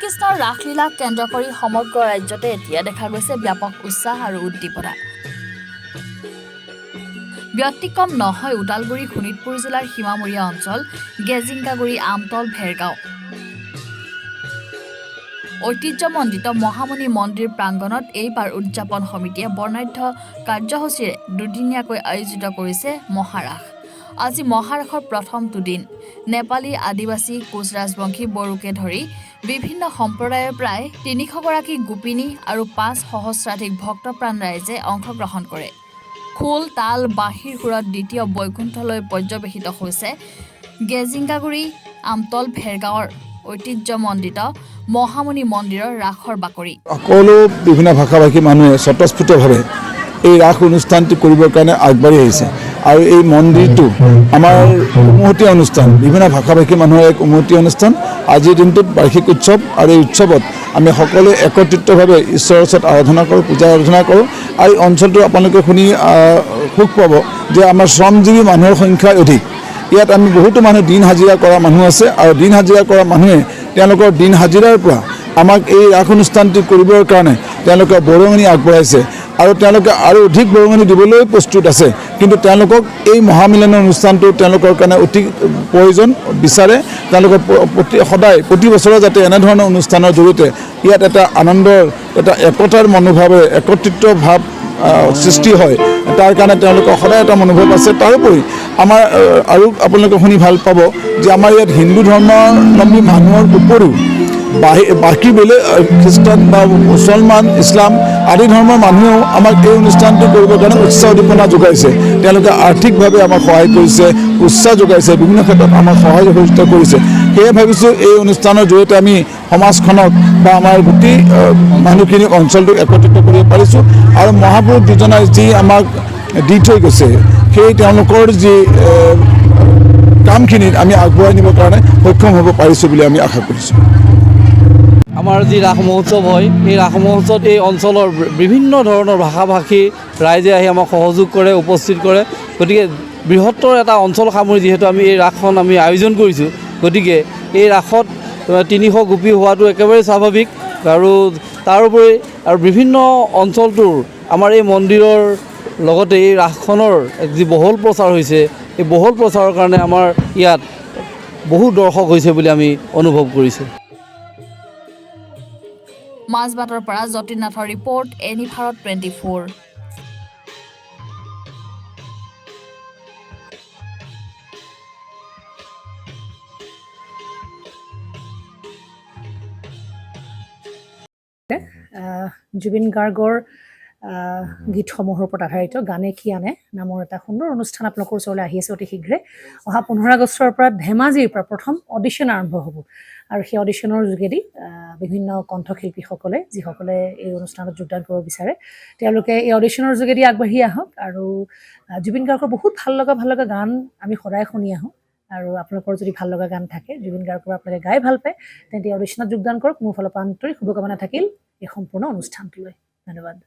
শ্ৰীকৃষ্ণৰ ৰাসলীলাক কেন্দ্ৰ কৰি সমগ্ৰ ৰাজ্যতে এতিয়া দেখা গৈছে ব্যাপক উৎসাহ আৰু উদ্দীপনা। ব্যতিক্ৰম নহয় ওদালগুৰি শোণিতপুৰ জিলাৰ সীমামূৰীয়া অঞ্চল গেজিংকাগুৰি আমতল ভেৰগাঁও। ঐতিহ্যমণ্ডিত মহামুনি মন্দিৰ প্ৰাংগণত এইবাৰ উদযাপন সমিতিয়ে বৰ্ণাঢ্য কাৰ্যসূচীৰে দুদিনীয়াকৈ আয়োজিত কৰিছে মহাৰাস। আজি মহাৰাসৰ প্ৰথমটো দিন। নেপালী, আদিবাসী, কোচ ৰাজবংশী, বড়োকে ধৰি বিভিন্ন সম্প্ৰদায়ৰ প্ৰায় ৩০০ গৰাকী গোপিনী আৰু ৫ সহস্ৰাধিক ভক্তপ্ৰাণ ৰাইজে অংশগ্ৰহণ কৰে। খোল, তাল, বাঁহীৰ সুৰত দ্বিতীয় বৈকুণ্ঠলৈ পৰ্যবেসিত হৈছে গেজিংকাগুৰি আমতল ভেৰগাঁৱৰ ঐতিহ্যমণ্ডিত মহামুনি মন্দিৰৰ ৰাসৰ বাকৰি। সকলো বিভিন্ন ভাষাভাষী মানুহে স্বতঃস্ফূৰ্তভাৱে এই ৰাস অনুষ্ঠানটি কৰিবৰ কাৰণে আগবাঢ়ি আহিছে আৰু এই মন্দিৰটো আমাৰ উমৈহতীয়া অনুষ্ঠান, বিভিন্ন ভাষাভাষী মানুহৰ এক উমৈহতীয়া অনুষ্ঠান। আজিৰ দিনটোত বাৰ্ষিক উৎসৱ আৰু এই উৎসৱত আমি সকলোৱে একত্ৰিতভাৱে ঈশ্বৰৰ ওচৰত আৰাধনা কৰোঁ, পূজা আৰাধনা কৰোঁ। আৰু এই অঞ্চলটো আপোনালোকে শুনি সুখ পাব যে আমাৰ শ্ৰমজীৱী মানুহৰ সংখ্যা অধিক। ইয়াত আমি বহুতো মানুহ দিন হাজিৰা কৰা মানুহ আছে আৰু দিন হাজিৰা কৰা মানুহে তেওঁলোকৰ দিন হাজিৰাৰ পৰা আমাক এই ৰাস অনুষ্ঠানটি কৰিবৰ কাৰণে তেওঁলোকে বৰঙণি আগবঢ়াইছে আৰু তেওঁলোকে আৰু অধিক বৰঙণি দিবলৈ প্ৰস্তুত আছে। কিন্তু তেওঁলোকক এই মহামিলনৰ অনুষ্ঠানটো তেওঁলোকৰ কাৰণে অতি প্ৰয়োজন বিচাৰে। তেওঁলোকে সদায় প্ৰতি বছৰে যাতে এনেধৰণৰ অনুষ্ঠানৰ জৰিয়তে ইয়াত এটা আনন্দৰ, এটা একতাৰ মনোভাৱে একত্ৰিত ভাৱ সৃষ্টি হয়, তাৰ কাৰণে তেওঁলোকৰ সদায় এটা মনোভাৱ আছে। তাৰোপৰি আমাৰ আৰু আপোনালোকে শুনি ভাল পাব যে আমাৰ ইয়াত হিন্দু ধৰ্মাৱলম্বী মানুহৰ উপৰিও বাকী বেলেগ খ্ৰীষ্টান বা মুছলমান, ইছলাম আদি ধৰ্মৰ মানুহেও আমাক এই অনুষ্ঠানটো কৰিবৰ কাৰণে উৎসাহ উদ্দীপনা যোগাইছে। তেওঁলোকে আৰ্থিকভাৱে আমাক সহায় কৰিছে, উৎসাহ যোগাইছে, বিভিন্ন ক্ষেত্ৰত আমাক সহায় সহযোগিতা কৰিছে। সেয়ে ভাবিছোঁ এই অনুষ্ঠানৰ জৰিয়তে আমি সমাজখনক বা আমাৰ গোটেই মানুহখিনিক অঞ্চলটোক একত্ৰিত কৰিব পাৰিছোঁ আৰু মহাপুৰুষ দুজনাই যি আমাক দি থৈ গৈছে সেই তেওঁলোকৰ যি কামখিনিত আমি আগুৱাই নিবৰ কাৰণে সক্ষম হ'ব পাৰিছোঁ বুলি আমি আশা কৰিছোঁ। আমাৰ যি ৰাস মহোৎসৱ হয়, এই ৰাস মহোৎসৱত এই অঞ্চলৰ বিভিন্ন ধৰণৰ ভাষা ভাষী ৰাইজে আহি আমাক সহযোগ কৰে, উপস্থিত কৰে। গতিকে বৃহত্তৰ এটা অঞ্চল সামৰি যিহেতু আমি এই ৰাসখন আমি আয়োজন কৰিছোঁ, গতিকে এই ৰাসত ৩০০ গোপী হোৱাটো একেবাৰে স্বাভাৱিক। আৰু তাৰোপৰি আৰু বিভিন্ন অঞ্চলটোৰ আমাৰ এই মন্দিৰৰ লগতে এই ৰাসখনৰ যি বহল প্ৰচাৰ হৈছে, এই বহল প্ৰচাৰৰ কাৰণে আমাৰ ইয়াত বহু দৰ্শক হৈছে বুলি আমি অনুভৱ কৰিছোঁ। মাজবাটৰ পৰা যতীন নাথৰ ৰিপৰ্ট, এনি ভাৰত 24। জুবিন গাৰ্গৰ গীতসমূহৰ ওপৰত আধাৰিত গানে কি আনে নামৰ এটা সুন্দৰ অনুষ্ঠান আপোনালোকৰ ওচৰলৈ আহি আছে অতি শীঘ্ৰে। অহা 15 আগষ্টৰ পৰা ধেমাজিৰ পৰা প্ৰথম অডিশ্যন আৰম্ভ হ'ব আৰু সেই অডিশ্যনৰ যোগেদি বিভিন্ন কণ্ঠশিল্পীসকলে যিসকলে এই অনুষ্ঠানত যোগদান কৰিব বিচাৰে তেওঁলোকে এই অডিশ্যনৰ যোগেদি আগবাঢ়ি আহক। আৰু জুবিন গাৰ্গৰ বহুত ভাল লগা গান আমি সদায় শুনি আহোঁ আৰু আপোনালোকৰ যদি ভাল লগা গান থাকে, জুবিন গাৰ্গৰ আপোনালোকে গাই ভাল পায়, তেন্তে অডিশ্যনত যোগদান কৰক। মোৰ ফালৰ পৰা আন্তৰিক শুভকামনা থাকিল এই সম্পূৰ্ণ অনুষ্ঠানটোলৈ। ধন্যবাদ।